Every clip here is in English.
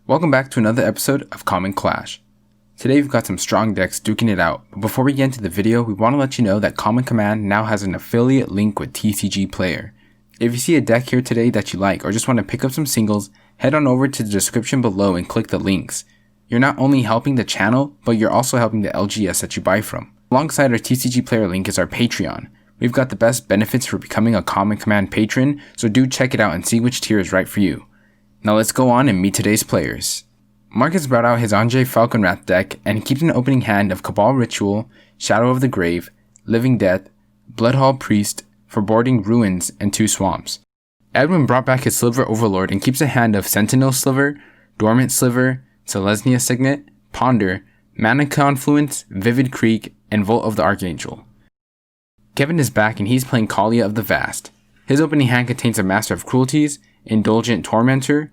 Welcome back to another episode of Common Clash. Today we've got some strong decks duking it out, but before we get into the video, we want to let you know that Common Command now has an affiliate link with TCG Player. If you see a deck here today that you like or just want to pick up some singles, head on over to the description below and click the links. You're not only helping the channel, but you're also helping the LGS that you buy from. Alongside our TCG Player link is our Patreon. We've got the best benefits for becoming a Common Command patron, so do check it out and see which tier is right for you. Now let's go on and meet today's players. Mark has brought out his Anje Falconwrath deck and keeps an opening hand of Cabal Ritual, Shadow of the Grave, Living Death, Bloodhall Priest, Foreboding Ruins, and 2 Swamps. Edwin brought back his Sliver Overlord and keeps a hand of Sentinel Sliver, Dormant Sliver, Selesnya Signet, Ponder, Mana Confluence, Vivid Creek, and Vault of the Archangel. Kevin is back and he's playing Kaalia of the Vast. His opening hand contains a Master of Cruelties, Indulgent Tormentor,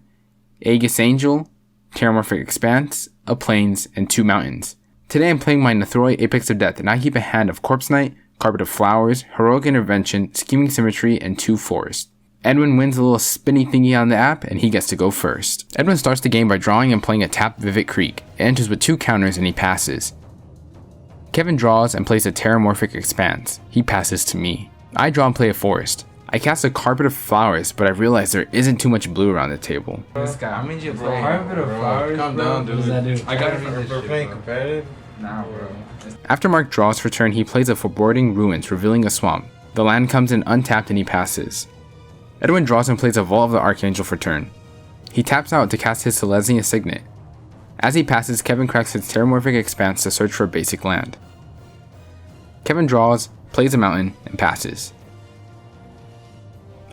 Aegis Angel, Terramorphic Expanse, a Plains, and 2 Mountains. Today I'm playing my Nethroi Apex of Death and I keep a hand of Corpse Knight, Carpet of Flowers, Heroic Intervention, Scheming Symmetry, and 2 Forests. Edwin wins a little spinny thingy on the app and he gets to go first. Edwin starts the game by drawing and playing a tapped Vivid Creek. It enters with 2 counters and he passes. Kevin draws and plays a Terramorphic Expanse. He passes to me. I draw and play a Forest. I cast a Carpet of Flowers, but I realize there isn't too much blue around the table. This guy, how many you play? Carpet of Flowers, Calm bro. down, dude. What does that do? I got it We're playing competitive? Nah, bro. After Mark draws for turn, he plays a Foreboding Ruins, revealing a swamp. The land comes in untapped and he passes. Edwin draws and plays a Vault of the Archangel for turn. He taps out to cast his Selesnya Signet. As he passes, Kevin cracks his Terramorphic Expanse to search for a basic land. Kevin draws, plays a mountain, and passes.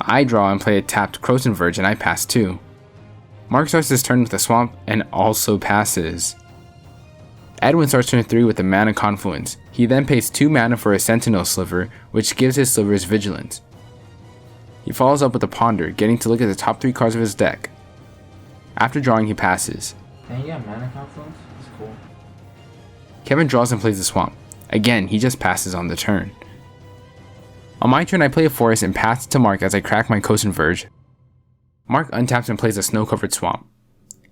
I draw and play a tapped Croson Verge and I pass too. Mark starts his turn with a swamp and also passes. Edwin starts turn 3 with a Mana Confluence. He then pays 2 mana for a Sentinel Sliver, which gives his slivers vigilance. He follows up with a Ponder, getting to look at the top 3 cards of his deck. After drawing, he passes. Dang, yeah, Mana Confluence? That's cool. Kevin draws and plays a swamp. Again, he just passes on the turn. On my turn, I play a Forest and pass it to Mark as I crack my Croson Verge. Mark untaps and plays a Snow-Covered Swamp.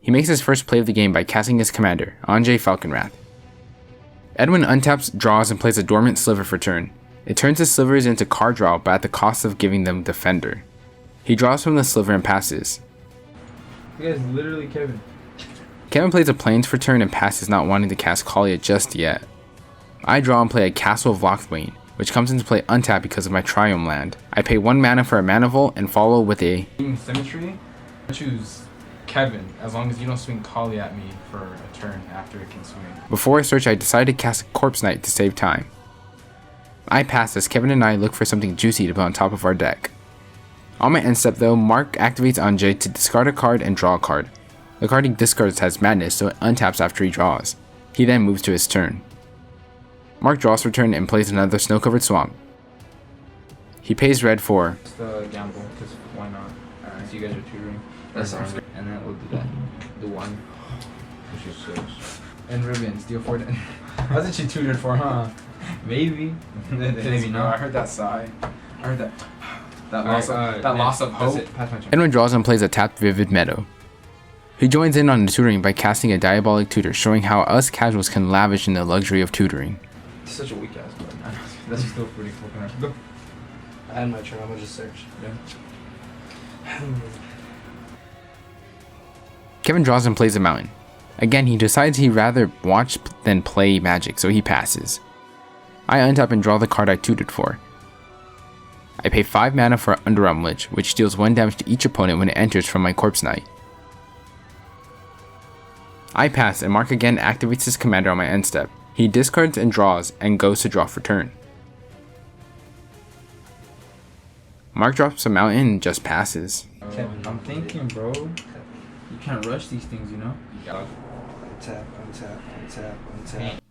He makes his first play of the game by casting his commander, Anje Falconwrath. Edwin untaps, draws, and plays a Dormant Sliver for turn. It turns his slivers into card draw, but at the cost of giving them Defender. He draws from the sliver and passes. You guys literally Kevin. Kevin plays a Plains for turn and passes, not wanting to cast Kaalia just yet. I draw and play a Castle of Lochthwain, which comes into play untapped because of my Triome land. I pay 1 mana for a Mana Vault and follow with a Scheming Symmetry. I choose Kevin, as long as you don't swing Kaalia at me for a turn after it can swing. Before I search, I decide to cast a Corpse Knight to save time. I pass as Kevin and I look for something juicy to put on top of our deck. On my end step though, Mark activates Anje to discard a card and draw a card. The card he discards has Madness, so it untaps after he draws. He then moves to his turn. Mark draws for turn and plays another Snow-Covered Swamp. He pays red for Just gamble, because why not? Alright, so you guys are tutoring. That sounds good. And then we'll do that. The 1. Which is 6. And ribbons, deal 4. That's what you tutored for, huh? Maybe. Maybe not. I heard that sigh. I heard that. Alright, Loss of hope. That's it. Pass my turn. Edwin draws and plays a tapped Vivid Meadow. He joins in on the tutoring by casting a Diabolic Tutor, showing how us casuals can lavish in the luxury of tutoring. It's such a weak ass button. That's still pretty fucking hard. I had my turn, I'm gonna just search. Yeah. Kevin draws and plays a mountain. Again, he decides he'd rather watch than play Magic, so he passes. I untap and draw the card I tutored for. I pay 5 mana for Underarm Lich, which deals 1 damage to each opponent when it enters from my Corpse Knight. I pass and Mark again activates his commander on my end step. He discards and draws and goes to draw for turn. Mark drops a mountain and just passes. Kevin, I'm thinking, bro. You can't rush these things, you know? Yeah. Untap.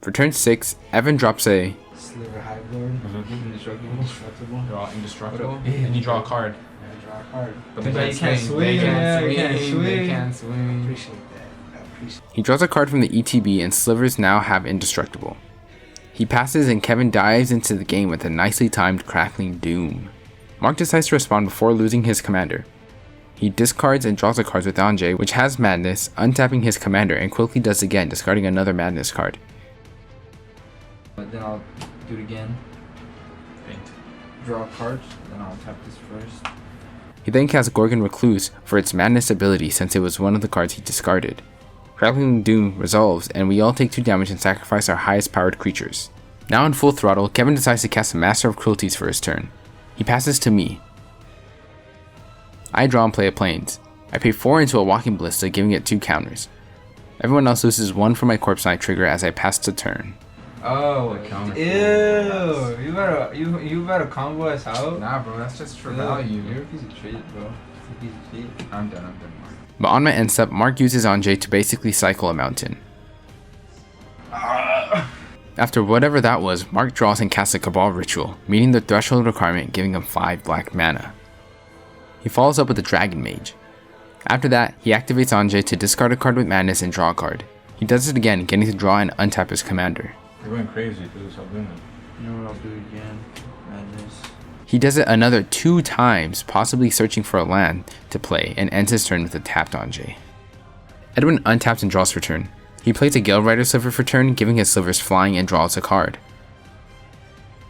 For turn 6, Evan drops a Sliver Overlord. Indestructible. Draw indestructible. Yeah. And you draw a card. I draw a card. But But they you can't swing. swing. They Yeah, can't you can't swing. swing. They can't swing. Appreciate that. I appreciate He draws a card from the ETB and slivers now have indestructible. He passes and Kevin dives into the game with a nicely timed crackling doom. Mark decides to respond before losing his commander. He discards and draws a card with Anje, which has Madness, untapping his commander, and quickly does again, discarding another Madness card. But then I'll do it again. Draw cards, then I'll tap this first. He then casts Gorgon Recluse for its Madness ability since it was one of the cards he discarded. Crackling Doom resolves, and we all take 2 damage and sacrifice our highest powered creatures. Now in full throttle, Kevin decides to cast a Master of Cruelties for his turn. He passes to me. I draw and play a Plains. I pay 4 into a Walking Ballista, giving it 2 counters. Everyone else loses 1 for my Corpse Knight trigger as I pass to turn. Oh, ew! You better combo us out. Nah, bro, that's just for value. You're a piece of shit, bro. You're a piece of shit. I'm done, Mark. But on my end step, Mark uses Anje to basically cycle a mountain. After whatever that was, Mark draws and casts a Cabal Ritual, meeting the threshold requirement, giving him 5 black mana. He follows up with a Dragon Mage. After that, he activates Anje to discard a card with Madness and draw a card. He does it again, getting to draw and untap his commander. You're going crazy because it's all doing it. You know what I'll do again? Madness. He does it another 2 times, possibly searching for a land to play, and ends his turn with a tapped Anje. Edwin untaps and draws for turn. He plays a Gale Rider Sliver for turn, giving his slivers flying and draws a card.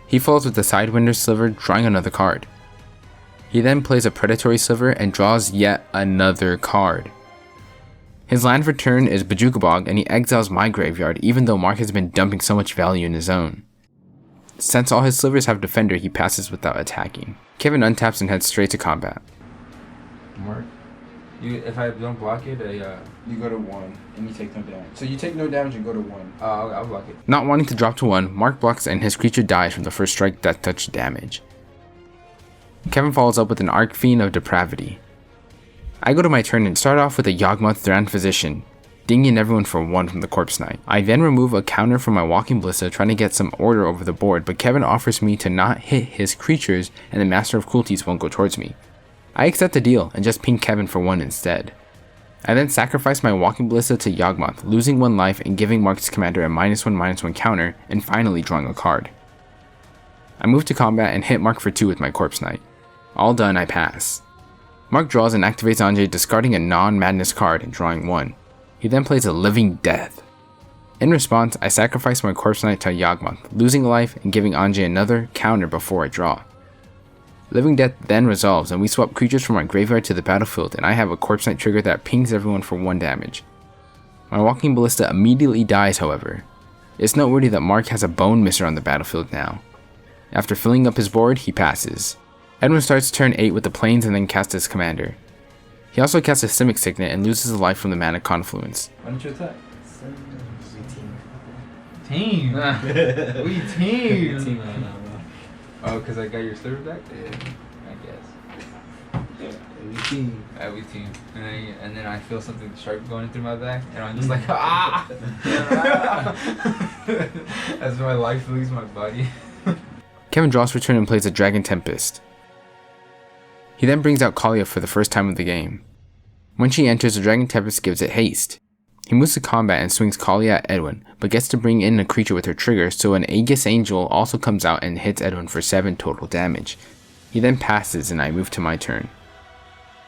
He follows with the Sidewinder Sliver, drawing another card. He then plays a Predatory Sliver and draws yet another card. His land for turn is Bojuka Bog, and he exiles my graveyard even though Mark has been dumping so much value in his own. Since all his slivers have Defender, he passes without attacking. Kevin untaps and heads straight to combat. Mark, If I don't block it, you go to 1 and you take no damage. So you take no damage and go to 1. I'll block it. Not wanting to drop to 1, Mark blocks and his creature dies from the first strike Death Touch damage. Kevin follows up with an Archfiend of Depravity. I go to my turn and start off with a Yawgmoth Grand Physician, dinging everyone for 1 from the Corpse Knight. I then remove a counter from my Walking Ballista, trying to get some order over the board, but Kevin offers me to not hit his creatures and the Master of Cruelties won't go towards me. I accept the deal and just ping Kevin for 1 instead. I then sacrifice my Walking Ballista to Yawgmoth, losing 1 life and giving Mark's commander a -1/-1 counter, and finally drawing a card. I move to combat and hit Mark for 2 with my Corpse Knight. All done, I pass. Mark draws and activates Anje, discarding a non-Madness card and drawing 1. He then plays a Living Death. In response, I sacrifice my Corpse Knight to Yawgmoth, losing a life and giving Anje another counter before I draw. Living Death then resolves and we swap creatures from my graveyard to the battlefield, and I have a Corpse Knight trigger that pings everyone for 1 damage. My Walking Ballista immediately dies, however. It's noteworthy that Mark has a Bone Mister on the battlefield now. After filling up his board, he passes. Edwin starts turn 8 with the Plains and then casts his commander. He also casts a Simic Signet and loses a life from the Mana Confluence. Why don't you attack? Team. We team. Team. Oh, because I got your Sliver back? Yeah. I guess. We team. We team. And then I feel something sharp going through my back, and I'm just like, ah! As my life leaves my body. Kevin draws for turn and plays a Dragon Tempest. He then brings out Kaalia for the first time of the game. When she enters, the Dragon Tempest gives it haste. He moves to combat and swings Kaalia at Edwin, but gets to bring in a creature with her trigger, so an Aegis Angel also comes out and hits Edwin for 7 total damage. He then passes and I move to my turn.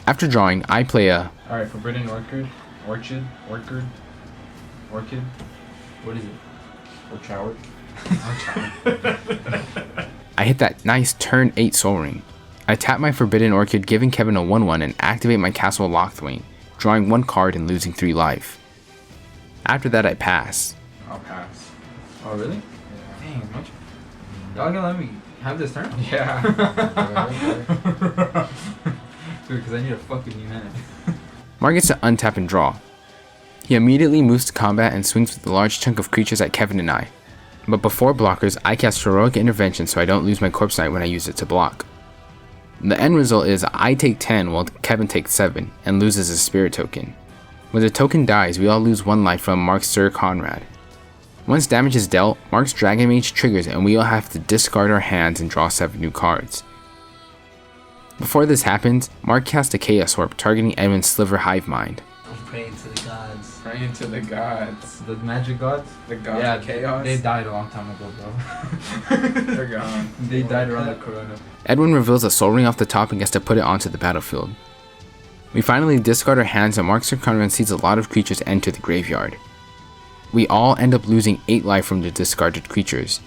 After drawing, I play a... Alright, Forbidden Orchid. What is it? Orchard. I hit that nice turn 8 Soul Ring. I tap my Forbidden Orchid, giving Kevin a 1/1 and activate my Castle Lochthwain, drawing 1 card and losing 3 life. After that I pass. I'll pass. Oh, really? Yeah. Dang, much. Y'all gonna let me have this turn? Yeah. Dude, because I need a fucking new hand. Mark gets to untap and draw. He immediately moves to combat and swings with a large chunk of creatures at Kevin and I. But before blockers, I cast Heroic Intervention so I don't lose my Corpse Knight when I use it to block. The end result is I take 10 while Kevin takes 7 and loses a Spirit token. When the token dies, we all lose 1 life from Mark's Sir Conrad. Once damage is dealt, Mark's Dragon Mage triggers and we all have to discard our hands and draw 7 new cards. Before this happens, Mark casts a Chaos Orb targeting Edwin's Sliver Hive Mind. I'm praying to the gods. Praying to the gods. The magic gods? The gods Yeah, of chaos. they died a long time ago, bro. They're gone. They died around the corona. Edwin reveals a Soul Ring off the top and gets to put it onto the battlefield. We finally discard our hands and Mark Sir Conrad sees a lot of creatures enter the graveyard. We all end up losing 8 life from the discarded creatures.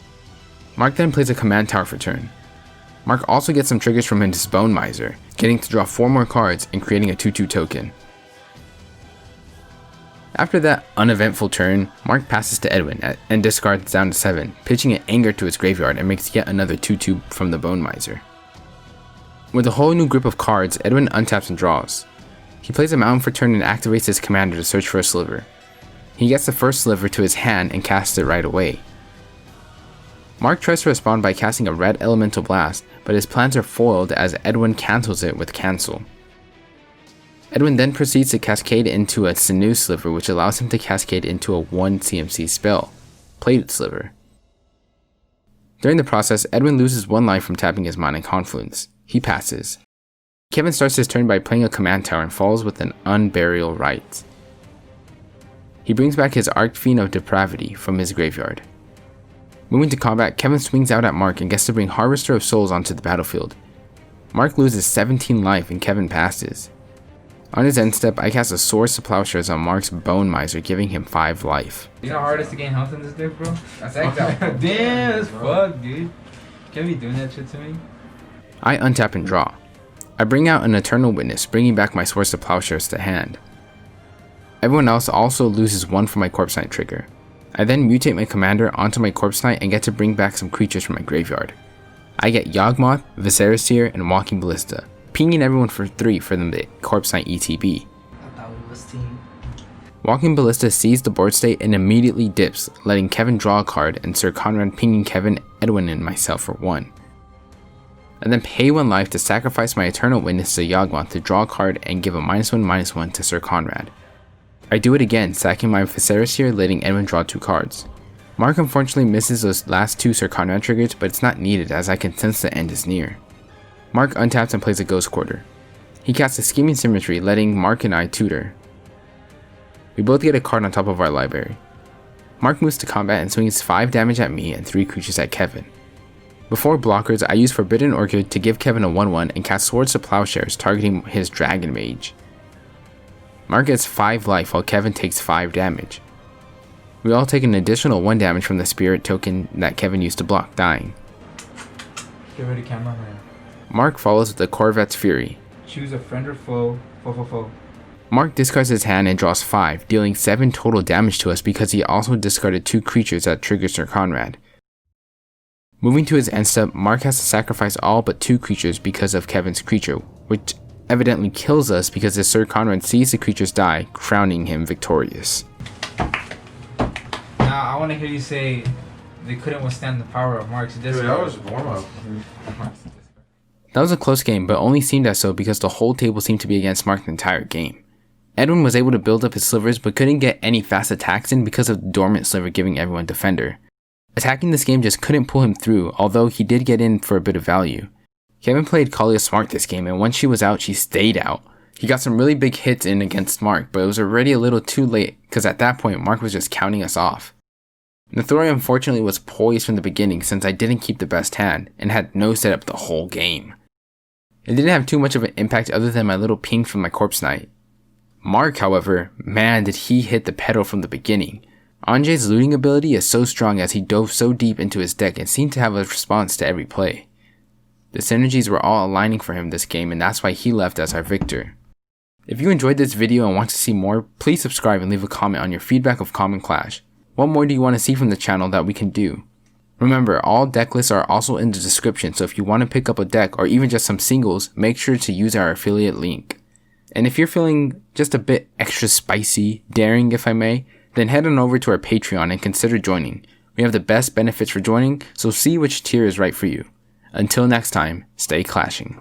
Mark then plays a command tower for turn. Mark also gets some triggers from his Bone Miser, getting to draw 4 more cards and creating a 2/2 token. After that uneventful turn, Mark passes to Edwin and discards down to 7, pitching an Anger to his graveyard and makes yet another 2/2 from the Bone Miser. With a whole new grip of cards, Edwin untaps and draws. He plays a mountain for turn and activates his commander to search for a Sliver. He gets the first Sliver to his hand and casts it right away. Mark tries to respond by casting a red Elemental Blast, but his plans are foiled as Edwin cancels it with Cancel. Edwin then proceeds to cascade into a Sinew Sliver, which allows him to cascade into a 1 CMC spell, Plated Sliver. During the process, Edwin loses 1 life from tapping his Mana Confluence. He passes. Kevin starts his turn by playing a command tower and falls with an Unburial Rite. He brings back his Archfiend of Depravity from his graveyard. Moving to combat, Kevin swings out at Mark and gets to bring Harvester of Souls onto the battlefield. Mark loses 17 life and Kevin passes. On his end step, I cast a Swords to Plowshares on Mark's Bone Miser, giving him 5 life. You know how hard it is to gain health in this deck, bro? That's exile. Damn, that's fuck, dude. Can't be doing that shit to me. I untap and draw. I bring out an Eternal Witness, bringing back my Swords to Plowshares to hand. Everyone else also loses 1 from my Corpse Knight trigger. I then mutate my commander onto my Corpse Knight and get to bring back some creatures from my graveyard. I get Yawgmoth, Viserys and Walking Ballista, pinging everyone for 3 for the Corpse Knight ETB. I thought we was team. Walking Ballista sees the board state and immediately dips, letting Kevin draw a card and Sir Conrad pinging Kevin, Edwin and myself for 1. I then pay 1 life to sacrifice my Eternal Witness to Yawgmoth to draw a card and give a -1/-1 to Sir Conrad. I do it again, sacking my Viserys here, letting Edwin draw 2 cards. Mark unfortunately misses those last 2 Sir Conrad triggers, but it's not needed as I can sense the end is near. Mark untaps and plays a Ghost Quarter. He casts a Scheming Symmetry, letting Mark and I tutor. We both get a card on top of our library. Mark moves to combat and swings 5 damage at me and 3 creatures at Kevin. Before blockers, I use Forbidden Orchid to give Kevin a 1/1 and cast Swords to Plowshares, targeting his Dragon Mage. Mark gets 5 life while Kevin takes 5 damage. We all take an additional 1 damage from the Spirit token that Kevin used to block, dying. Get ready, cameraman. Mark follows with the Corvette's Fury. Choose a friend or foe. Foe. Mark discards his hand and draws 5, dealing 7 total damage to us because he also discarded 2 creatures that trigger Sir Conrad. Moving to his end step, Mark has to sacrifice all but 2 creatures because of Kevin's creature, which evidently kills us because his Sir Conrad sees the creatures die, crowning him victorious. Now, I want to hear you say they couldn't withstand the power of Mark's discard. Dude, that was warm up. That was a close game, but only seemed as so because the whole table seemed to be against Mark the entire game. Edwin was able to build up his slivers but couldn't get any fast attacks in because of the dormant sliver giving everyone defender. Attacking this game just couldn't pull him through, although he did get in for a bit of value. Kevin played Kaalia smart this game, and once she was out, she stayed out. He got some really big hits in against Mark, but it was already a little too late because at that point Mark was just counting us off. Nethroi unfortunately was poised from the beginning since I didn't keep the best hand and had no setup the whole game. It didn't have too much of an impact other than my little ping from my Corpse Knight. Mark, however, man did he hit the pedal from the beginning. Anje's looting ability is so strong as he dove so deep into his deck and seemed to have a response to every play. The synergies were all aligning for him this game and that's why he left as our victor. If you enjoyed this video and want to see more, please subscribe and leave a comment on your feedback of Common Clash. What more do you want to see from the channel that we can do? Remember, all deck lists are also in the description, so if you want to pick up a deck or even just some singles, make sure to use our affiliate link. And if you're feeling just a bit extra spicy, daring if I may, then head on over to our Patreon and consider joining. We have the best benefits for joining, so see which tier is right for you. Until next time, stay clashing.